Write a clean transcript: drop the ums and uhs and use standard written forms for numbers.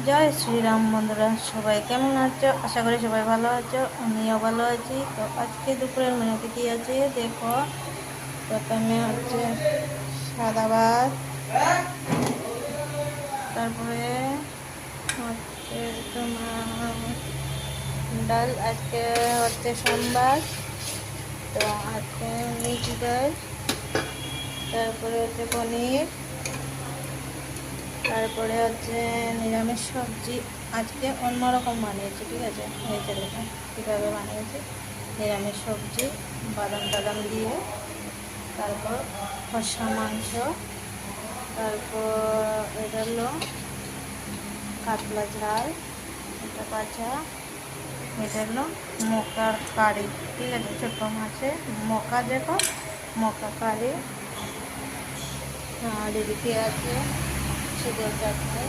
জয় শ্রীরাম বন্ধুরা, সবাই কেমন আছো? আশা করি সবাই ভালো আছো, আমিও ভালো আছি। তো আজকে দুপুরের মেনুতে কী আছে দেখো। প্রথমে হচ্ছে সাদা ভাত, তারপরে হচ্ছে তোমার ডাল। আজকে হচ্ছে সোমবার, তো আজকে মিক্স ডাল, তারপরে হচ্ছে পনির, তারপরে হচ্ছে নিরামিষ সবজি। আজকে অন্যরকম বানিয়েছি, ঠিক আছে? এই যে দেখুন কীভাবে বানিয়েছি। নিরামিষ সবজি বাদাম টাদাম দিয়ে, তারপর কষা মাংস, তারপর এটা হলো কাতলা ঝাল, এটা কাঁচা, এটা হলো মকার কারি, ঠিক আছে? ছোটো মাছের মকা, দেখো মকা কারি। আর এদিকে আছে চিড়ে চাটনি।